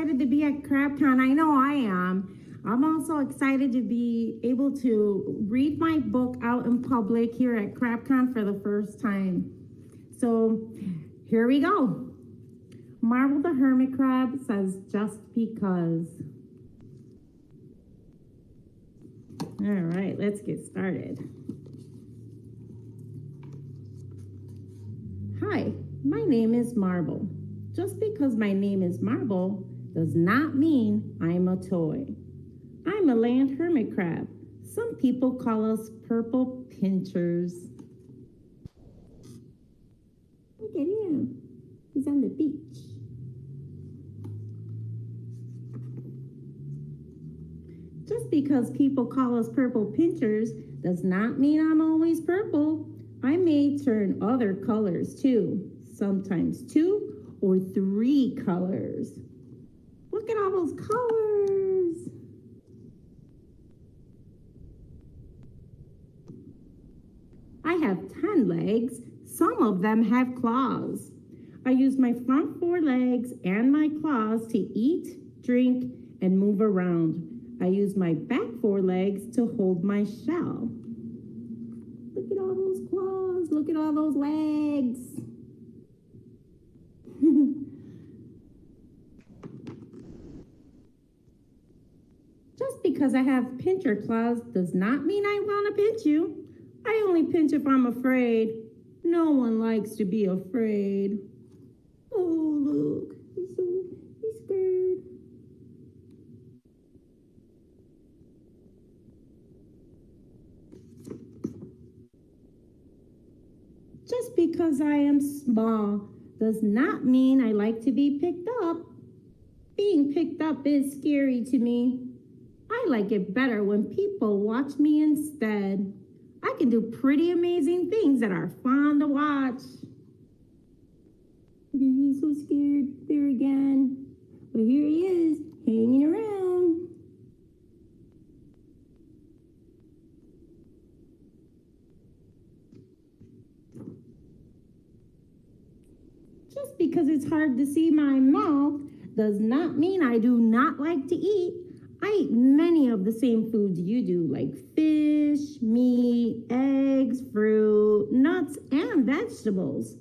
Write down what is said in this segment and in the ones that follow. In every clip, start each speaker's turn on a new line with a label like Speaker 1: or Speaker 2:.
Speaker 1: excited to be at CrabCon. I know I am. I'm also excited to be able to read my book out in public here at CrabCon for the first time. So here we go. Maribel the Hermit Crab says, just because. All right, let's get started. Hi, my name is Maribel. Just because my name is Maribel does not mean I'm a toy. I'm a land hermit crab. Some people call us purple pinchers. Look at him. He's on the beach. Just because people call us purple pinchers does not mean I'm always purple. I may turn other colors too, sometimes 2 or 3 colors. Look at all those colors. I have 10 legs. Some of them have claws. I use my front 4 legs and my claws to eat, drink, and move around. I use my back 4 legs to hold my shell. Look at all those claws. Look at all those legs. Just because I have pincher claws does not mean I want to pinch you. I only pinch if I'm afraid. No one likes to be afraid. Oh, look. He's scared. Just because I am small does not mean I like to be picked up. Being picked up is scary to me. I like it better when people watch me instead. I can do pretty amazing things that are fun to watch. He's so scared there again. But here he is, hanging around. Just because it's hard to see my mouth does not mean I do not like to eat. I eat many of the same foods you do, like fish, meat, eggs, fruit, nuts, and vegetables.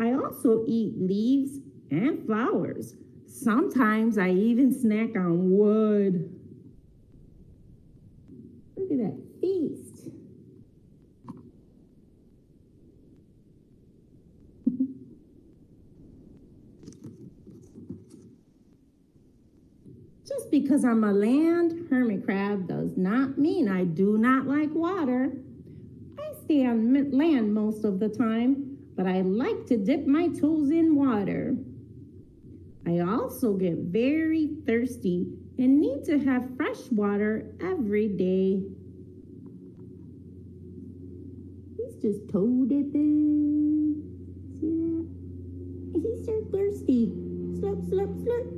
Speaker 1: I also eat leaves and flowers. Sometimes I even snack on wood. Look at that feast. Just because I'm a land hermit crab does not mean I do not like water. I stay on land most of the time, but I like to dip my toes in water. I also get very thirsty and need to have fresh water every day. He's just toe dipping. See that? He's so thirsty. Slurp, slurp, slurp.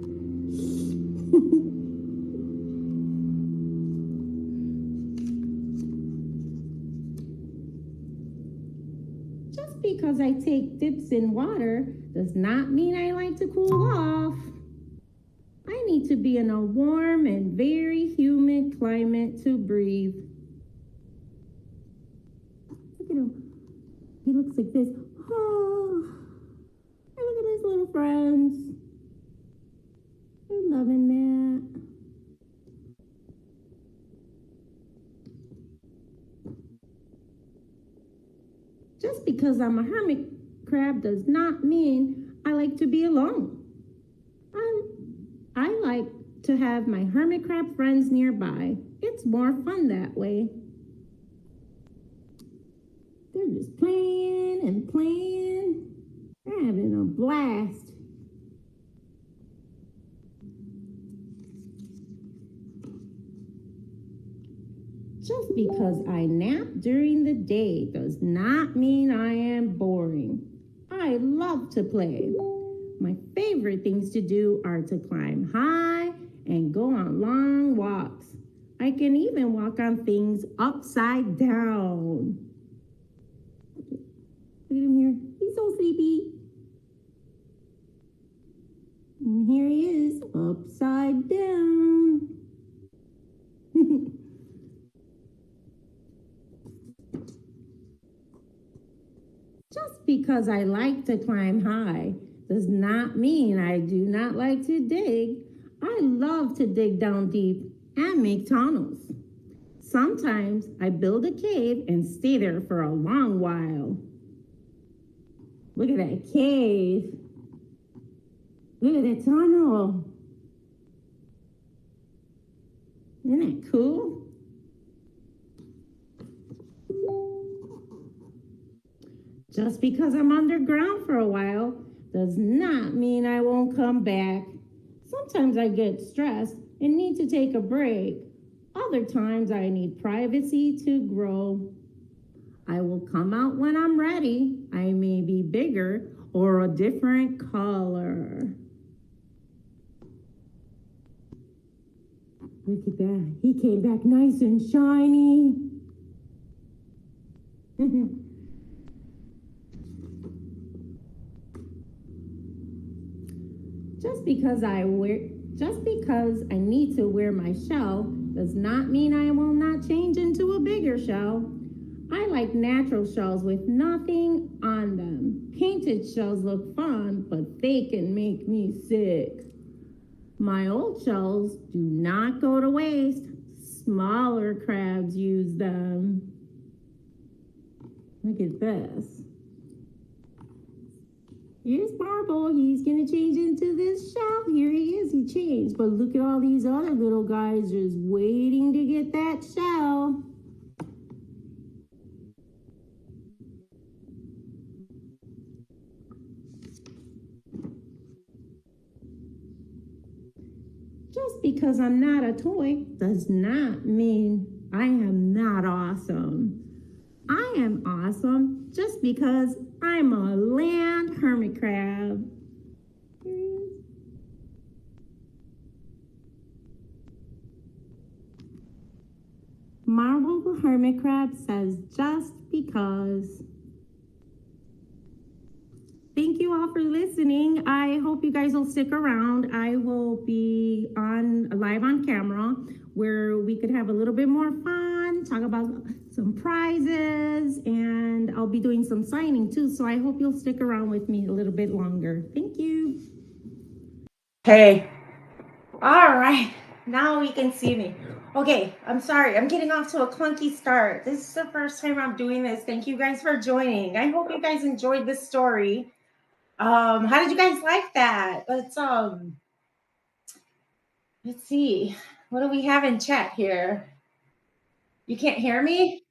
Speaker 1: Just because I take dips in water does not mean I like to cool off. I need to be in a warm and very humid climate to breathe. Look at him. He looks like this. Oh, and look at his little friends. They're loving that. Just because I'm a hermit crab does not mean I like to be alone. I like to have my hermit crab friends nearby. It's more fun that way. They're just playing and playing. They're having a blast. Just because I nap during the day does not mean I am boring. I love to play. My favorite things to do are to climb high and go on long walks. I can even walk on things upside down. Look at him here. He's so sleepy. And here he is, upside down. Just because I like to climb high does not mean I do not like to dig. I love to dig down deep and make tunnels. Sometimes I build a cave and stay there for a long while. Look at that cave. Look at that tunnel. Isn't that cool? Just because I'm underground for a while does not mean I won't come back. Sometimes I get stressed and need to take a break. Other times I need privacy to grow. I will come out when I'm ready. I may be bigger or a different color. Look at that. He came back nice and shiny. Just because I need to wear my shell does not mean I will not change into a bigger shell. I like natural shells with nothing on them. Painted shells look fun, but they can make me sick. My old shells do not go to waste. Smaller crabs use them. Look at this. Here's Marble. He's going to change into this shell. Here he is. He changed. But look at all these other little guys just waiting to get that shell. Just because I'm not a toy does not mean I am not awesome. I am awesome just because I'm a land hermit crab. Marble hermit crab says just because. Thank you all for listening. I hope you guys will stick around. I will be live on camera where we could have a little bit more fun, talk about some prizes, and I'll be doing some signing too. So I hope you'll stick around with me a little bit longer. Thank you. Hey. All right. Now you can see me. Okay, I'm sorry. I'm getting off to a clunky start. This is the first time I'm doing this. Thank you guys for joining. I hope you guys enjoyed this story. How did you guys like that? Let's see. What do we have in chat here? You can't hear me?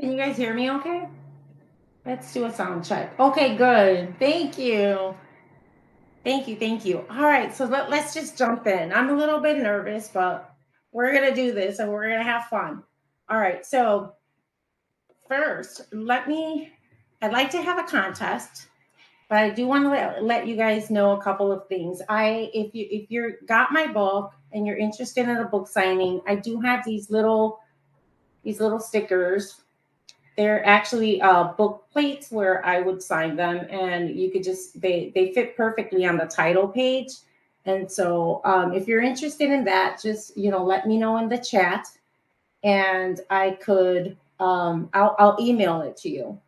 Speaker 1: Can you guys hear me okay? Let's do a sound check. Okay, good. Thank you. Thank you. All right, so let's just jump in. I'm a little bit nervous, but we're going to do this and we're going to have fun. All right, so first, I'd like to have a contest, but I do want to let you guys know a couple of things. If you got my book and you're interested in a book signing, I do have these little stickers. They're actually book plates where I would sign them, and you could just they fit perfectly on the title page. And so if you're interested in that, just let me know in the chat, and I could I'll email it to you.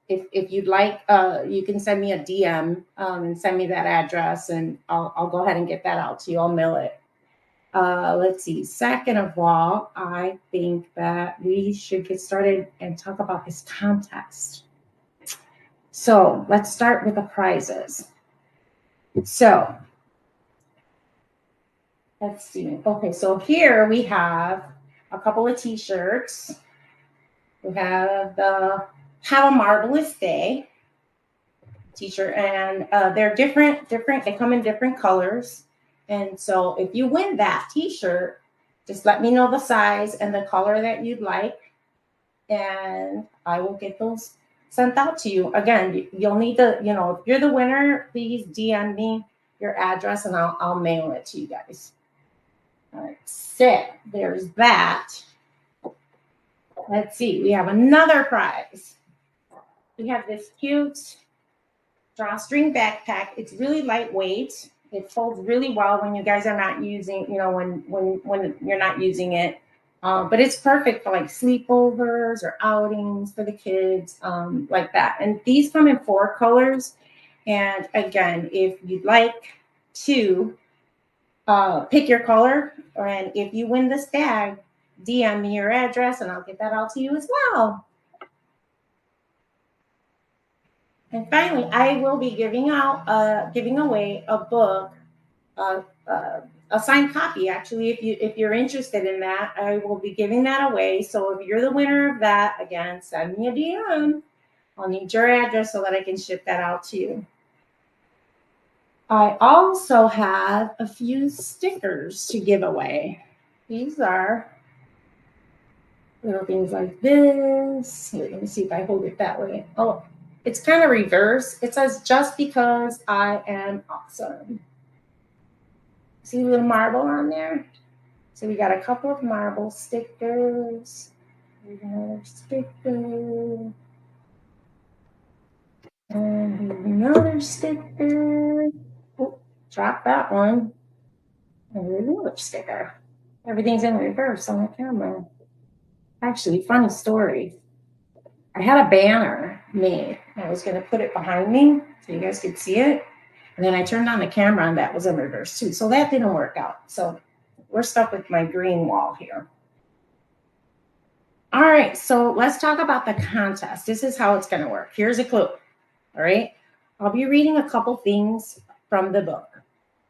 Speaker 1: If you'd like, you can send me a DM and send me that address, and I'll go ahead and get that out to you. I'll mail it. Let's see. Second of all, I think that we should get started and talk about this contest. So let's start with the prizes. So let's see. Okay, so here we have a couple of t-shirts. We have the Have a Marvelous Day t-shirt, and they're different. They come in different colors. And so if you win that t-shirt, just let me know the size and the color that you'd like, and I will get those sent out to you. Again, you'll need to, if you're the winner, please DM me your address and I'll mail it to you guys. All right, so there's that. Let's see, we have another prize. We have this cute drawstring backpack. It's really lightweight. It folds really well when you guys are not using, when you're not using it. But it's perfect for like sleepovers or outings for the kids, like that. And these come in 4 colors. And again, if you'd like to pick your color, and if you win this bag, DM me your address and I'll get that out to you as well. And finally, I will be giving away a book, uh, uh, a signed copy. Actually, if you're interested in that, I will be giving that away. So if you're the winner of that, again, send me a DM. I'll need your address so that I can ship that out to you. I also have a few stickers to give away. These are little things like this. Here, let me see if I hold it that way. Oh, it's kind of reverse. It says, just because I am awesome. See a little marble on there? So we got a couple of marble stickers. Another sticker. And another sticker. Oh, drop that one. And another sticker. Everything's in reverse on the camera. Actually, funny story. I had a banner made. I was going to put it behind me so you guys could see it. And then I turned on the camera and that was in reverse too. So that didn't work out. So we're stuck with my green wall here. All right, so let's talk about the contest. This is how it's going to work. Here's a clue. All right, I'll be reading a couple things from the book.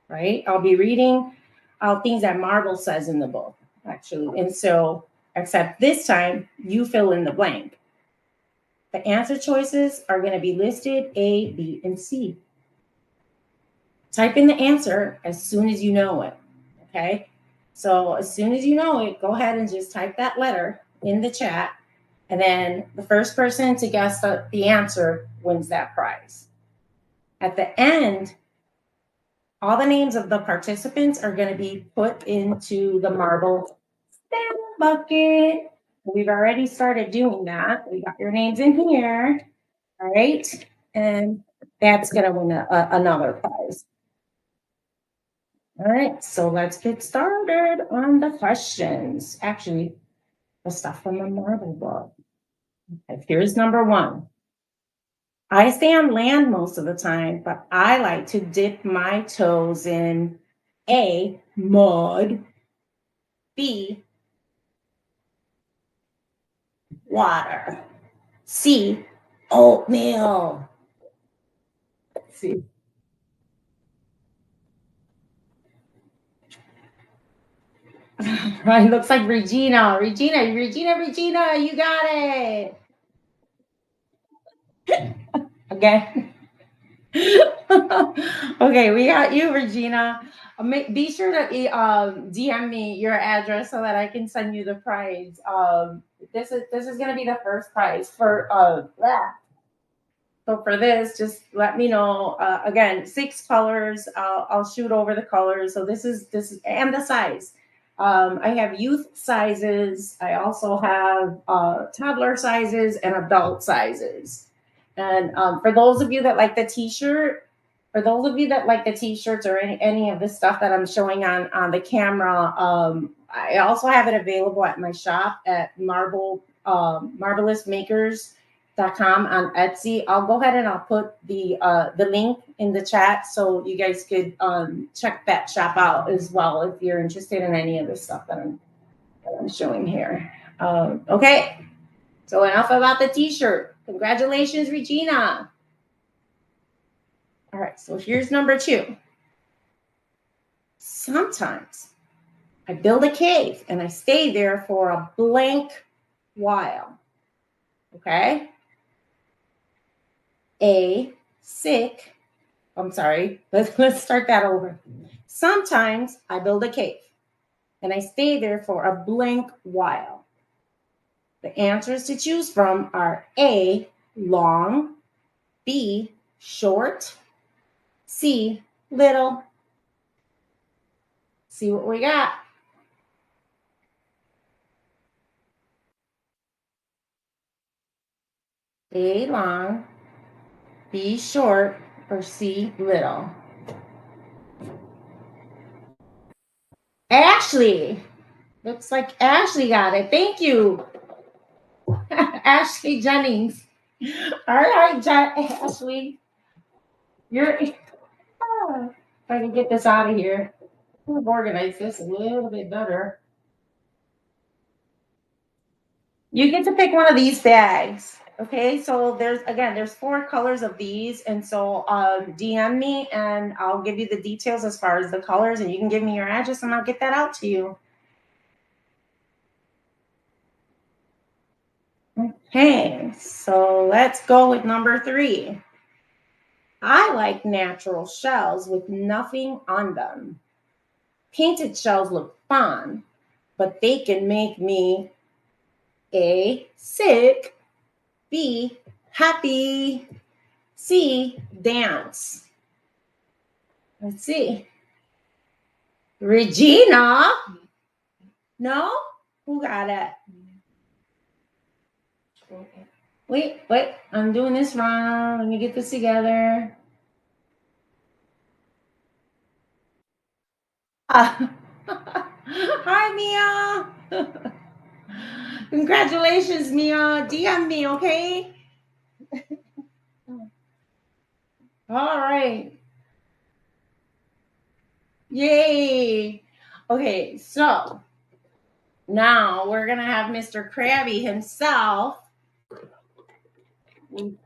Speaker 1: Right, I'll be reading things that Maribel says in the book, actually. And so, except this time, you fill in the blank. The answer choices are going to be listed A, B, and C. Type in the answer as soon as you know it. Okay, so as soon as you know it, go ahead and just type that letter in the chat. And then the first person to guess the answer wins that prize. At the end, all the names of the participants are going to be put into the marble stand bucket. We've already started doing that. We got your names in here. All right. And that's going to win another prize. All right. So let's get started on the questions. Actually, the stuff from the marble book. Okay, here's number 1. I stay on land most of the time, but I like to dip my toes in A, mud, B, water, C, oatmeal. Let's see. Right, looks like Regina. Regina, you got it. Again. Okay, we got you, Regina. Be sure to DM me your address so that I can send you the prize. This is going to be the first prize for that. So for this, just let me know. Again, 6 colors. I'll shoot over the colors. So this is and the size. I have youth sizes. I also have toddler sizes and adult sizes. And for those of you that like the T-shirt, for those of you that like the T-shirts or any of the stuff that I'm showing on the camera, I also have it available at my shop at marvelousmakers.com on Etsy. I'll go ahead and I'll put the link in the chat so you guys could check that shop out as well if you're interested in any of the stuff that I'm showing here. Okay, so enough about the T-shirt. Congratulations, Regina. All right, so here's number 2. Sometimes I build a cave and I stay there for a blank while. Okay? Sick. I'm sorry. Let's start that over. Sometimes I build a cave and I stay there for a blank while. The answers to choose from are A, long, B, short, C, little. See what we got. A, long, B, short, or C, little? Ashley. Looks like Ashley got it. Thank you, Ashley Jennings. All right, Ashley. You're. If I can get this out of here, we'll organize this a little bit better. You get to pick one of these bags. Okay, so there's 4 colors of these, and so DM me and I'll give you the details as far as the colors, and you can give me your address and I'll get that out to you. Okay, so let's go with number 3. I like natural shells with nothing on them. Painted shells look fun, but they can make me A, sick, B, happy, C, dance. Let's see. Regina? No? Who got it? Wait, I'm doing this wrong. Let me get this together. Hi, Mia. Congratulations, Mia. DM me, okay? All right. Yay. Okay, so now we're going to have Mr. Krabby himself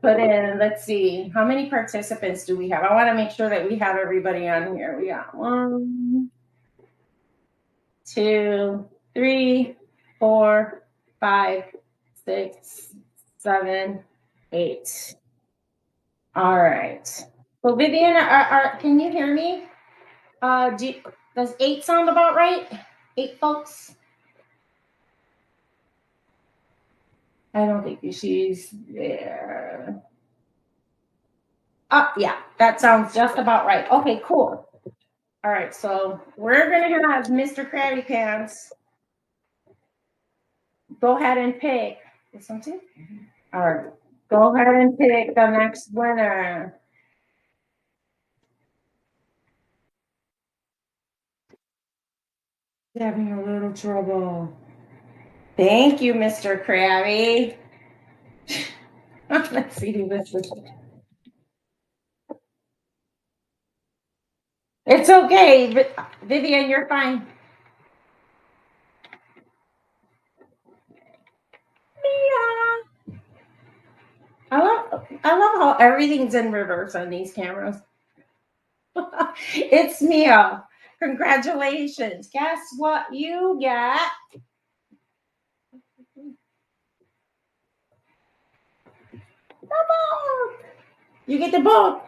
Speaker 1: put in, let's see, how many participants do we have? I want to make sure that we have everybody on here. We got 1, 2, 3, 4, 5, 6, 7, 8. All right. So Vivian, can you hear me? Does 8 sound about right? 8 folks? I don't think she's there. Oh, yeah, that sounds just about right. Okay, cool. All right, so we're going to have Mr. Krabby Pants go ahead and pick. This one too? All right, go ahead and pick the next winner. Having a little trouble. Thank you, Mr. Krabby. Let's see who this is. It's okay, Vivian, you're fine. Mia. I love how everything's in reverse on these cameras. It's Mia. Congratulations. Guess what you get? The book. You get the book.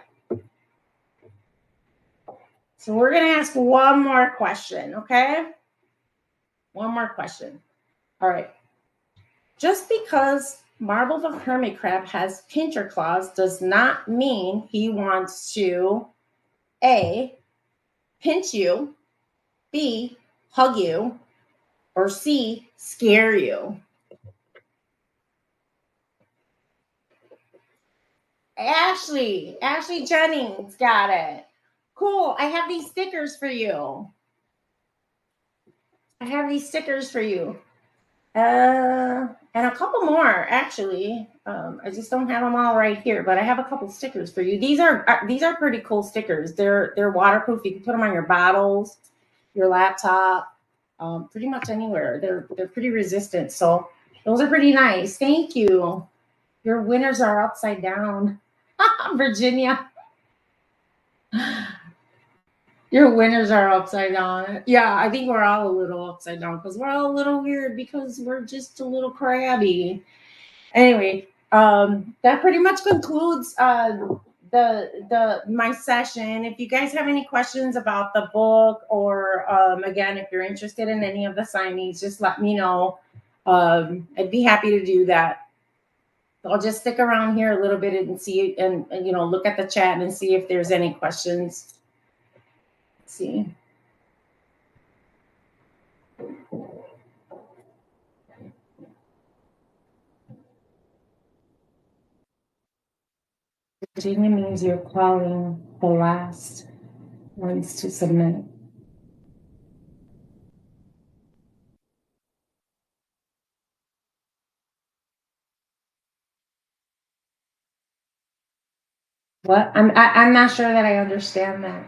Speaker 1: So we're going to ask one more question, okay? One more question. All right. Just because Marble the Hermit Crab has pincher claws does not mean he wants to A, pinch you, B, hug you, or C, scare you. Ashley Jennings got it. Cool. I have these stickers for you. And a couple more, actually. I just don't have them all right here, but I have a couple stickers for you. These are pretty cool stickers. They're waterproof. You can put them on your bottles, your laptop, pretty much anywhere. They're pretty resistant. So those are pretty nice. Thank you. Your winners are upside down. Virginia. Your winners are upside down. Yeah, I think we're all a little upside down because we're all a little weird because we're just a little crabby. Anyway, that pretty much concludes the my session. If you guys have any questions about the book, or again, if you're interested in any of the signees, just let me know. I'd be happy to do that. I'll just stick around here a little bit and see, and look at the chat and see if there's any questions. Let's see. Virginia means you're calling the last ones to submit. What? I'm not sure that I understand that.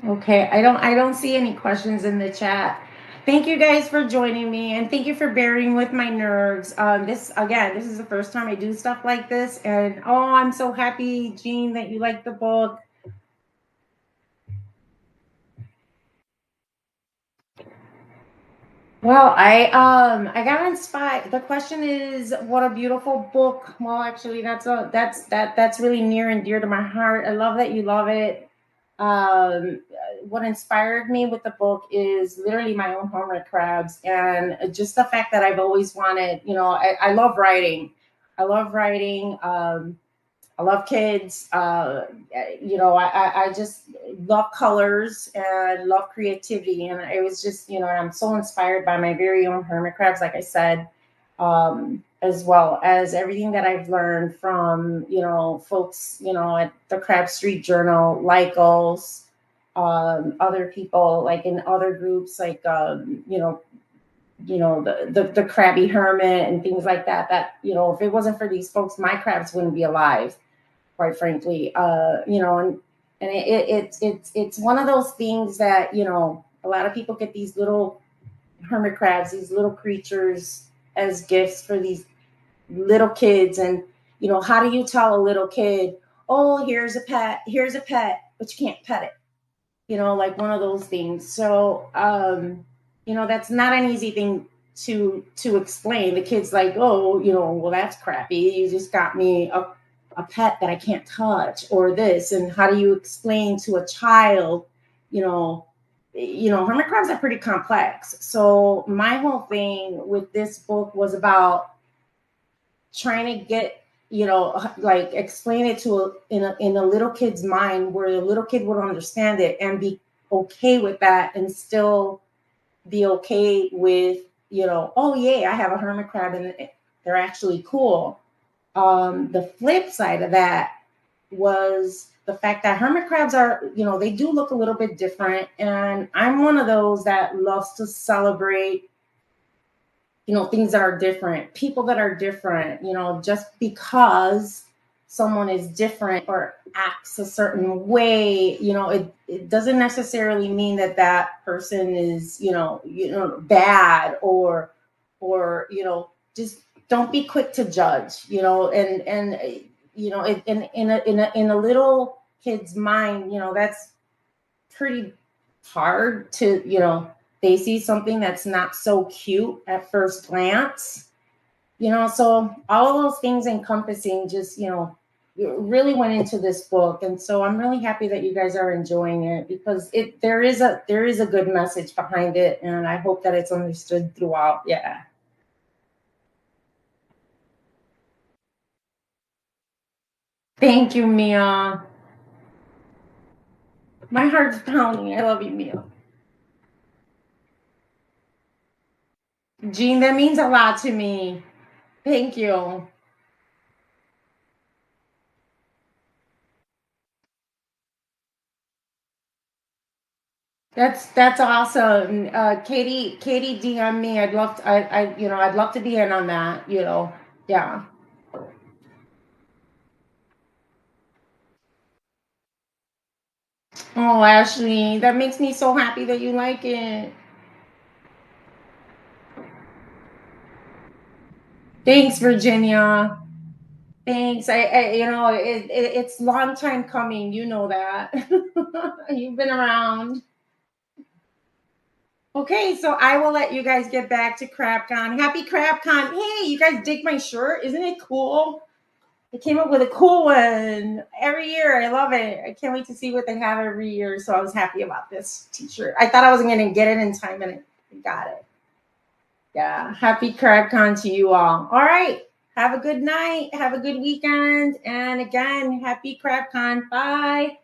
Speaker 1: Okay, I don't see any questions in the chat. Thank you guys for joining me, and thank you for bearing with my nerves. This is the first time I do stuff like this, and oh, I'm so happy, Jean, that you like the book. Well, I got inspired. The question is, what a beautiful book. Well, actually, that's really near and dear to my heart. I love that you love it. Um, what inspired me with the book is literally my own hermit crabs, and just the fact that I've always wanted. I love writing. I love writing. I love kids. I just love colors and love creativity. And it was just, I'm so inspired by my very own hermit crabs, like I said, as well as everything that I've learned from, folks, at the Crab Street Journal, Lycos, other people like in other groups, like, the crabby hermit and things like that, if it wasn't for these folks, my crabs wouldn't be alive, quite frankly. And it's one of those things that a lot of people get these little hermit crabs, these little creatures as gifts for these little kids, and how do you tell a little kid, oh, here's a pet, but you can't pet it, like one of those things. So, that's not an easy thing to explain. The kid's like, oh, well, that's crappy. You just got me a pet that I can't touch, or this. And how do you explain to a child, you know, hermit crabs are pretty complex. So my whole thing with this book was about trying to get, like explain it to in a little kid's mind, where the little kid would understand it and be okay with that, and still be okay with, oh yeah, I have a hermit crab and they're actually cool. The flip side of that was the fact that hermit crabs are, they do look a little bit different, and I'm one of those that loves to celebrate, things that are different, people that are different, just because someone is different or acts a certain way, it doesn't necessarily mean that that person is, bad, or just don't be quick to judge, and in a little kid's mind, that's pretty hard to, they see something that's not so cute at first glance, so all of those things encompassing just, really went into this book. And so I'm really happy that you guys are enjoying it, because there is a good message behind it, and I hope that it's understood throughout. Yeah. Thank you, Mia. My heart's pounding. I love you, Mia. Jean, that means a lot to me. Thank you. That's awesome. Katie DM me. I'd love to be in on that, Yeah. Oh, Ashley, that makes me so happy that you like it. Thanks, Virginia. Thanks. It's long time coming. You know that. You've been around. Okay, so I will let you guys get back to CrabCon. Happy CrabCon. Hey, you guys dig my shirt? Isn't it cool? They came up with a cool one every year. I love it. I can't wait to see what they have every year. So I was happy about this t-shirt. I thought I wasn't going to get it in time, and I got it. Yeah. Happy CrabCon to you all. All right. Have a good night. Have a good weekend. And again, happy CrabCon. Bye.